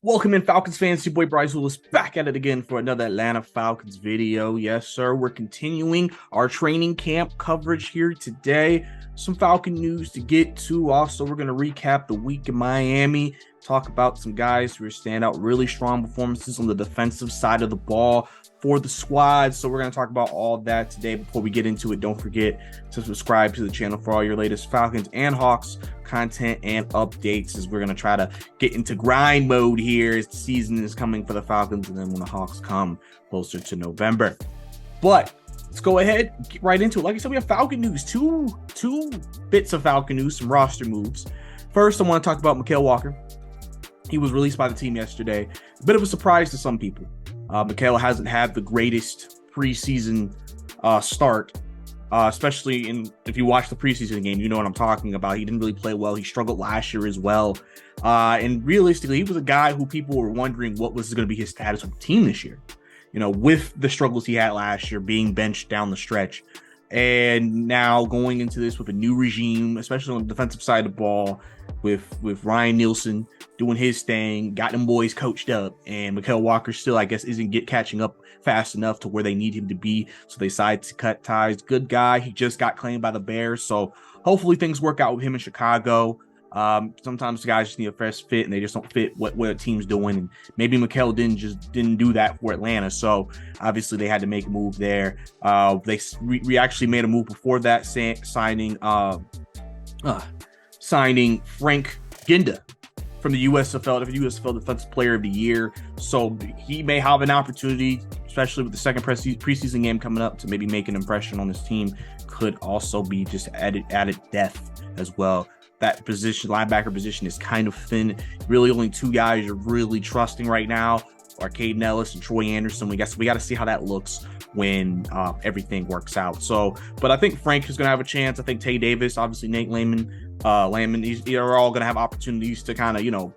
Welcome in, Falcons fans. Your boy Bryce Willis back at it again for another Atlanta Falcons video. Yes, sir. We're continuing our training camp coverage here today. Some Falcon news to get to. Also, we're going to recap the week in Miami, talk about some guys who are stand out, really strong performances on the defensive side of the ball for the squad. So we're going to talk about all that today. Before we get into it, don't forget to subscribe to the channel for all your latest Falcons and Hawks content and updates, as we're going to try to get into grind mode here as the season is coming for the Falcons and then when the Hawks come closer to November. But let's go ahead and get right into it. Like I said, we have Falcon news, two bits of Falcon news, some roster moves. First, I want to talk about Mykal Walker. He was released by the team yesterday. A bit of a surprise to some people. Mykal hasn't had the greatest preseason start, especially if you watch the preseason game, you know what I'm talking about. He didn't really play well. He struggled last year as well. And realistically, he was a guy who people were wondering what was going to be his status with the team this year, you know, with the struggles he had last year, being benched down the stretch. And now going into this with a new regime, especially on the defensive side of the ball, with Ryan Nielsen doing his thing, got them boys coached up, and Mykal Walker still, I guess, isn't catching up fast enough to where they need him to be. So they decide to cut ties. Good guy. He just got claimed by the Bears. So hopefully things work out with him in Chicago. Sometimes the guys just need a fresh fit and they just don't fit what a team's doing. And maybe Mykal didn't do that for Atlanta. So obviously they had to make a move there. We actually made a move before that, signing Frank Ginda from the USFL, the USFL Defensive Player of the Year. So he may have an opportunity, especially with the second preseason game coming up, to maybe make an impression on this team. Could also be just added depth as well. That position, linebacker position, is kind of thin. Really, only two guys are really trusting right now are Caden Ellis and Troy Anderson. We got to see how that looks when everything works out. So, but I think Frank is going to have a chance. I think Tay Davis, obviously Nate Landman, they're all going to have opportunities to kind of, you know,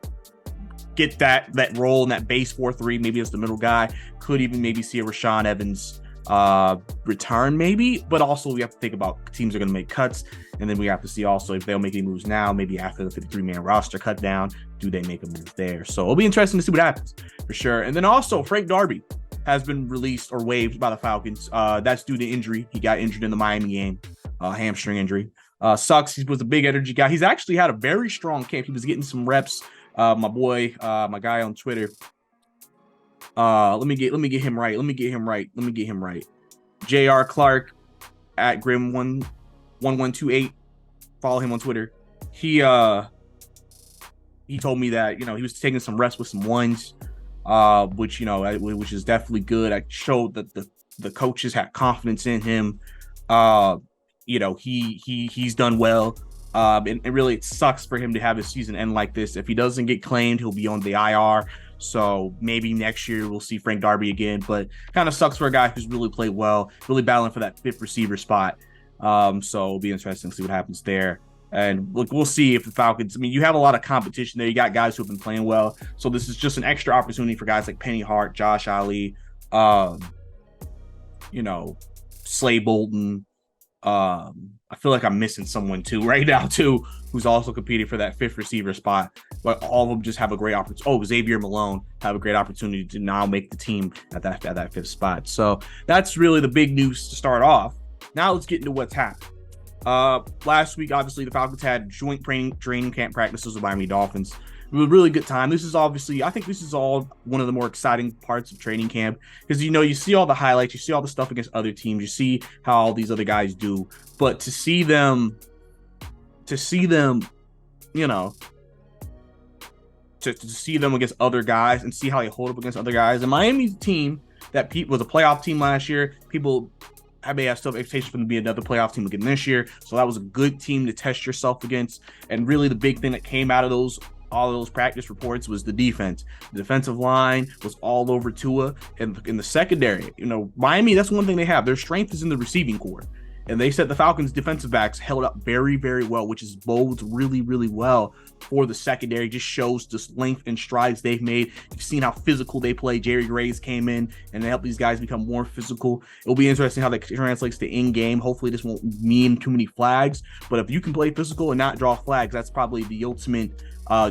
get that role in that base 4-3, maybe as the middle guy. Could even maybe see a Rashaan Evans return maybe, but also we have to think about teams are going to make cuts, and then we have to see also if they'll make any moves now, maybe after the 53-man roster cut down, do they make a move there? So it'll be interesting to see what happens for sure. And then also Frank Darby has been released or waived by the Falcons. That's due to injury. He got injured in the Miami game, hamstring injury. Sucks. He was a big energy guy. He's actually had a very strong camp. He was getting some reps. My guy on Twitter. Let me get him right. J.R. Clark at Grim1128. Follow him on Twitter. He told me that, you know, he was taking some reps with some ones, which is definitely good. I showed that the coaches had confidence in him. He's done well. And really, it sucks for him to have his season end like this. If he doesn't get claimed, he'll be on the IR. So maybe next year we'll see Frank Darby again. But kind of sucks for a guy who's really played well, really battling for that fifth receiver spot. So it'll be interesting to see what happens there. And look, we'll see if the Falcons, I mean, you have a lot of competition there. You got guys who have been playing well. So this is just an extra opportunity for guys like Penny Hart, Josh Ali, Slay Bolton. I feel like I'm missing someone too right now too, who's also competing for that fifth receiver spot. But all of them just have a great opportunity. Oh, Xavier Malone have a great opportunity to now make the team at that fifth spot. So that's really the big news to start off. Now let's get into what's happened. Last week, obviously, the Falcons had joint training camp practices with Miami Dolphins. It was a really good time. This is obviously, I think this is all one of the more exciting parts of training camp, because, you know, you see all the highlights, you see all the stuff against other teams, you see how all these other guys do, but to see them, you know, to see them against other guys and see how they hold up against other guys. And Miami's team that was a playoff team last year. People may have still expectations for them to be another playoff team again this year. So that was a good team to test yourself against. And really the big thing that came out of all of those practice reports was the defense. The defensive line was all over Tua, and in the secondary, you know, Miami, that's one thing they have. Their strength is in the receiving core. And they said the Falcons defensive backs held up very, very well, which is bodes really, really well for the secondary. Just shows just length and strides they've made. You've seen how physical they play. Jerry Graves came in and they helped these guys become more physical. It'll be interesting how that translates to in-game. Hopefully this won't mean too many flags, but if you can play physical and not draw flags, that's probably the ultimate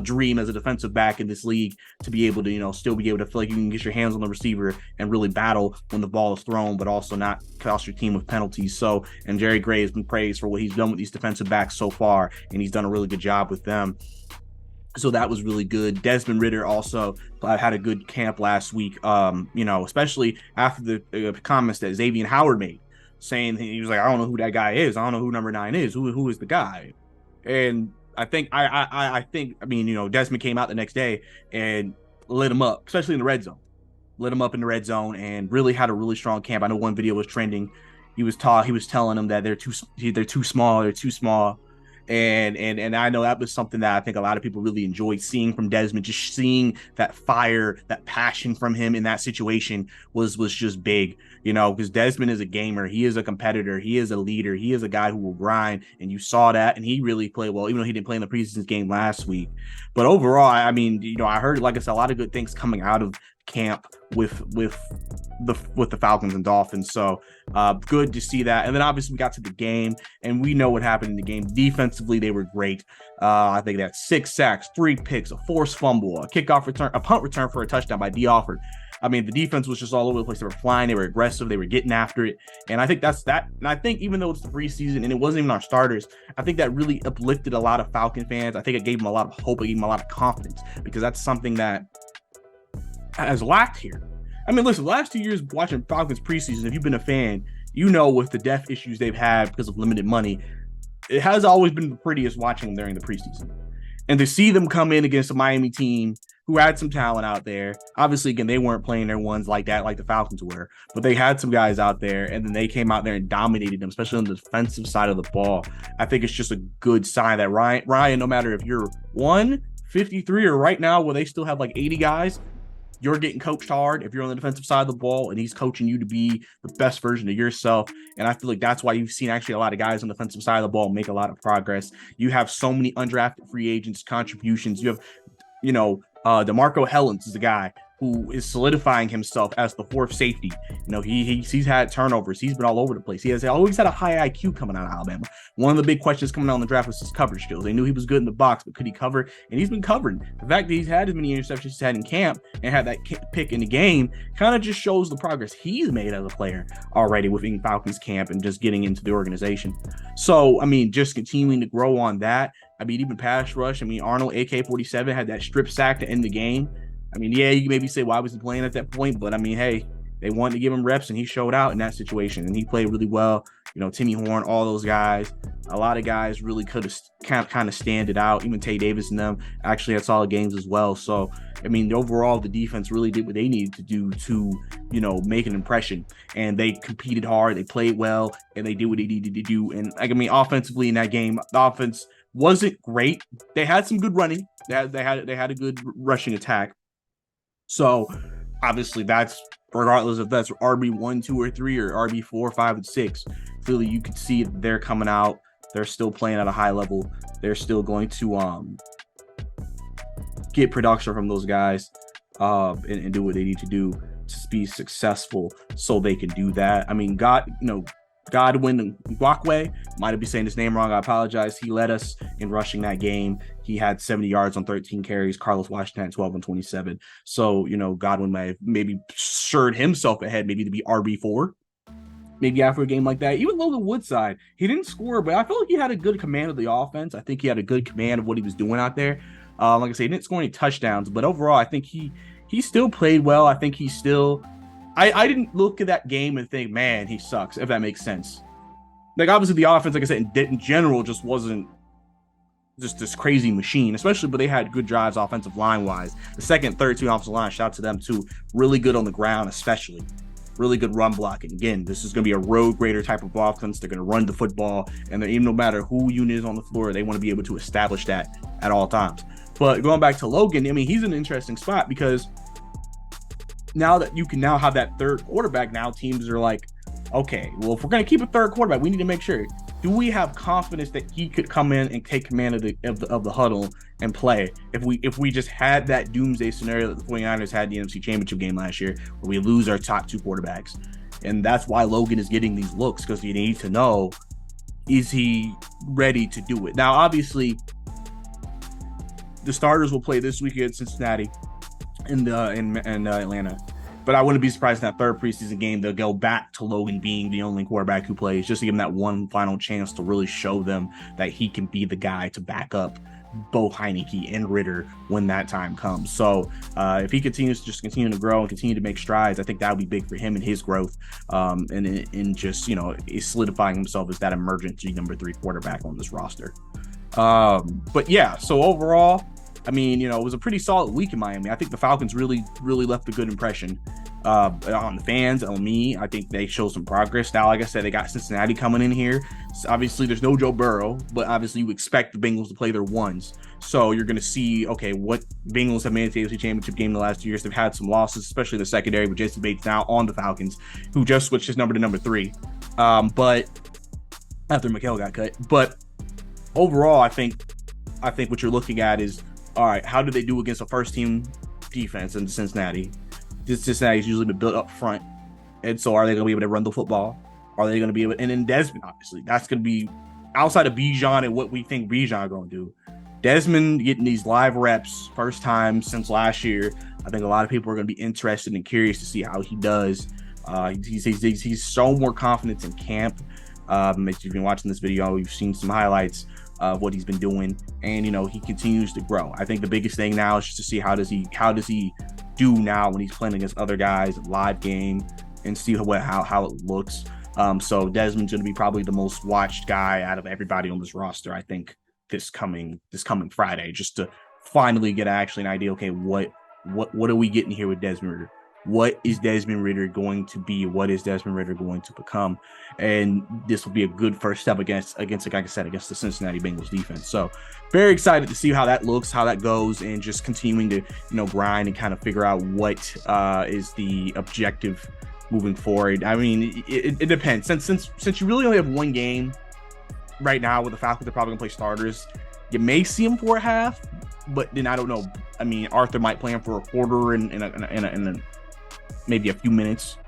dream as a defensive back in this league, to be able to, still be able to feel like you can get your hands on the receiver and really battle when the ball is thrown, but also not cost your team with penalties. So, and Jerry Gray has been praised for what he's done with these defensive backs so far, and he's done a really good job with them. So that was really good. Desmond Ridder also had a good camp last week, especially after the comments that Xavier Howard made, saying he was like, I don't know who that guy is. I don't know who number 9 is. Who is the guy? And I think Desmond came out the next day and lit him up, especially in the red zone. Lit him up in the red zone and really had a really strong camp. I know one video was trending. He was telling them that they're too small. And I know that was something that I think a lot of people really enjoyed seeing from Desmond. Just seeing that fire, that passion from him in that situation was just big, because Desmond is a gamer. He is a competitor. He is a leader. He is a guy who will grind. And you saw that. And he really played well, even though he didn't play in the preseason game last week. But overall, I heard, like I said, a lot of good things coming out of camp with the Falcons and Dolphins. So good to see that. And then obviously we got to the game, and we know what happened in the game. Defensively, they were great. I think they had 6 sacks, 3 picks, a forced fumble, a kickoff return, a punt return for a touchdown by D. Offord. I mean, the defense was just all over the place. They were flying, they were aggressive, they were getting after it. And I think that's that. And I think even though it's the preseason and it wasn't even our starters, I think that really uplifted a lot of Falcon fans. I think it gave them a lot of hope. It gave them a lot of confidence, because that's something that has lacked here. I mean, listen, the last 2 years watching Falcons preseason, if you've been a fan, with the depth issues they've had because of limited money, it has always been the prettiest watching them during the preseason. And to see them come in against a Miami team who had some talent out there, obviously, again, they weren't playing their ones like that, like the Falcons were, but they had some guys out there, and then they came out there and dominated them, especially on the defensive side of the ball. I think it's just a good sign that Ryan, no matter if you're 153 or right now where they still have like 80 guys, you're getting coached hard if you're on the defensive side of the ball, and he's coaching you to be the best version of yourself. And I feel like that's why you've seen actually a lot of guys on the defensive side of the ball make a lot of progress. You have so many undrafted free agents, contributions. You have, DeMarco Hellens is the guy who is solidifying himself as the 4th safety. He's had turnovers. He's been all over the place. He has always had a high IQ coming out of Alabama. One of the big questions coming out in the draft was his coverage skills. They knew he was good in the box, but could he cover? And he's been covering. The fact that he's had as many interceptions he's had in camp and had that pick in the game kind of just shows the progress he's made as a player already within Falcons camp and just getting into the organization. So, just continuing to grow on that. Even pass rush. Arnold, AK-47, had that strip sack to end the game. You can maybe say, why was he playing at that point? But hey, they wanted to give him reps, and he showed out in that situation, and he played really well. Timmy Horn, all those guys, a lot of guys really could have kind of standed out. Even Tay Davis and them actually had solid games as well. So, overall, the defense really did what they needed to do to, make an impression. And they competed hard, they played well, and they did what they needed to do. And offensively in that game, the offense wasn't great. They had some good running. They had a good rushing attack. So obviously that's regardless if that's RB1, 2, or 3 or RB4, 5, and 6. Clearly you can see that they're coming out. They're still playing at a high level. They're still going to get production from those guys and do what they need to do to be successful so they can do that. Godwin Ngakwe, might be saying his name wrong. I apologize. He led us in rushing that game. He had 70 yards on 13 carries. Carlos Washington had 12 on 27. So, Godwin may have maybe assured himself ahead, maybe to be RB4, maybe after a game like that. Even Logan Woodside, he didn't score, but I feel like he had a good command of the offense. I think he had a good command of what he was doing out there. Like I say, he didn't score any touchdowns, but overall, I think he still played well. I think he still... I didn't look at that game and think, man, he sucks, if that makes sense. Obviously, the offense, like I said, in general, just wasn't just this crazy machine, especially, but they had good drives offensive line-wise. The second, third team offensive line, shout out to them, too. Really good on the ground, especially. Really good run blocking. Again, this is going to be a road grader type of offense. They're going to run the football, and even no matter who unit is on the floor, they want to be able to establish that at all times. But going back to Logan, he's in an interesting spot because now that you can now have that third quarterback, now teams are like, okay, well, if we're going to keep a third quarterback, we need to make sure, do we have confidence that he could come in and take command of the huddle and play? If we just had that doomsday scenario that the 49ers had the NFC Championship game last year, where we lose our top two quarterbacks. And that's why Logan is getting these looks, because you need to know, is he ready to do it? Now, obviously, the starters will play this week against Cincinnati and Atlanta. But I wouldn't be surprised in that third preseason game they'll go back to Logan being the only quarterback who plays, just to give him that one final chance to really show them that he can be the guy to back up both Heineke and Ritter when that time comes. So if he continues to just continue to grow and continue to make strides, I think that would be big for him and his growth, and just, you know, solidifying himself as that emergency number 3 quarterback on this roster. But yeah, so overall, I mean, you know, it was a pretty solid week in Miami. I think the Falcons really left a good impression on the fans, on me. I think they showed some progress. Now, like I said, they got Cincinnati coming in here. So obviously, there's no Joe Burrow, but obviously you expect the Bengals to play their ones. So you're going to see, okay, what Bengals have made the AFC Championship game the last 2 years. They've had some losses, especially the secondary with Jason Bates now on the Falcons, who just switched his number to number 3. But after McHale got cut. But overall, I think what you're looking at is, all right, how do they do against a first-team defense in Cincinnati? Cincinnati's usually been built up front. And so are they going to be able to run the football? Are they going to be able – and then Desmond, obviously. That's going to be outside of Bijan and what we think Bijan going to do. Desmond getting these live reps first time since last year. I think a lot of people are going to be interested and curious to see how he does. He's shown more confidence in camp. If you've been watching this video, you've seen some highlights of what he's been doing, and you know, he continues to grow. I think the biggest thing now is just to see how does he do now when he's playing against other guys, live game, and see how it looks. So Desmond's going to be probably the most watched guy out of everybody on this roster, I think, this coming Friday, just to finally get actually an idea. Okay, what are we getting here with Desmond Ritter? What is Desmond Ritter going to be? What is Desmond Ritter going to become? And this will be a good first step against like I said, against the Cincinnati Bengals defense. So very excited to see how that looks, how that goes, and just continuing to, you know, grind and kind of figure out what is the objective moving forward. I mean, it depends. Since you really only have one game right now with the Falcons, they're probably gonna play starters. You may see him for a half, but then I don't know. I mean, Arthur might play him for a quarter and maybe a few minutes.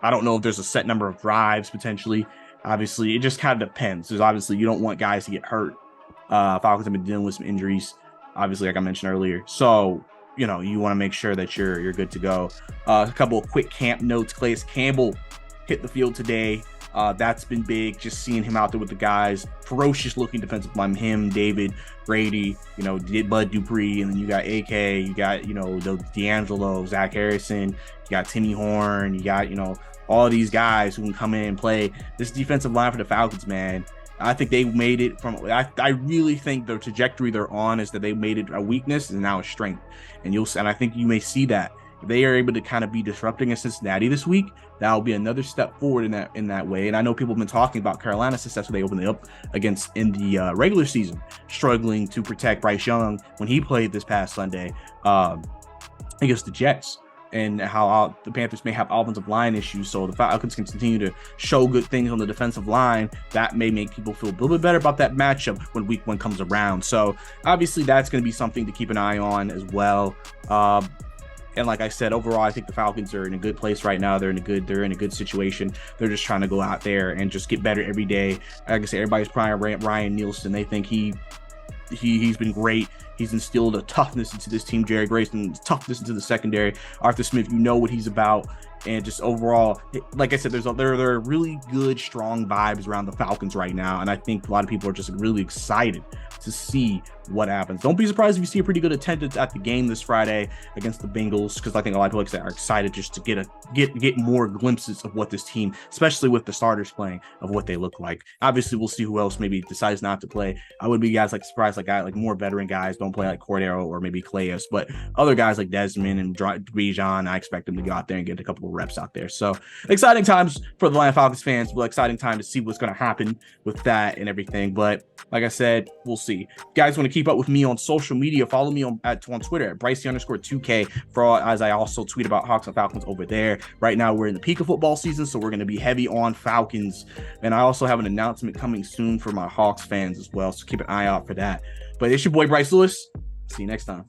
I don't know if there's a set number of drives potentially. Obviously, it just kind of depends. Because obviously, you don't want guys to get hurt. Falcons have been dealing with some injuries, obviously, like I mentioned earlier. So, you know, you want to make sure that you're good to go. A couple of quick camp notes. Calais Campbell hit the field today. That's been big, just seeing him out there with the guys. Ferocious looking defensive line. Him, David, Brady, you know, Bud Dupree, and then you got AK, you got, you know, D'Angelo, Zach Harrison, you got Timmy Horn, you got, you know, all these guys who can come in and play. This defensive line for the Falcons, man, I think they made it from, I really think the trajectory they're on is that they made it a weakness and now a strength. And I think you may see that. If they are able to kind of be disrupting in Cincinnati this week, that will be another step forward in that way. And I know people have been talking about Carolina's success when they opened it up in the regular season, struggling to protect Bryce Young when he played this past Sunday against the Jets, and how the Panthers may have offensive line issues. So the Falcons can continue to show good things on the defensive line. That may make people feel a little bit better about that matchup when week 1 comes around. So obviously that's going to be something to keep an eye on as well. And like I said, overall, I think the Falcons are in a good place right now. They're in a good situation. They're just trying to go out there and just get better every day. Like I said, everybody's probably Ryan Nielsen. They think he's been great. He's instilled a toughness into this team. Jerry Grayson, toughness into the secondary. Arthur Smith, you know what he's about. And just overall, like I said, there are really good, strong vibes around the Falcons right now. And I think a lot of people are just really excited to see what happens. Don't be surprised if you see a pretty good attendance at the game this Friday against the Bengals, because I think a lot of people are excited just to get more glimpses of what this team, especially with the starters playing, of what they look like. Obviously, we'll see who else maybe decides not to play. I would be surprised, like more veteran guys don't don't play like Cordero or maybe Calais, but other guys like Desmond and Bijan, I expect them to go out there and get a couple of reps out there. So exciting times for the Atlanta Falcons fans. Well, exciting time to see what's going to happen with that and everything. But like I said, we'll see. If you guys want to keep up with me on social media, follow me on Twitter at Bricey_2K as I also tweet about Hawks and Falcons over there. Right now, we're in the peak of football season, so we're going to be heavy on Falcons. And I also have an announcement coming soon for my Hawks fans as well, so keep an eye out for that. But it's your boy Bryce Lewis. See you next time.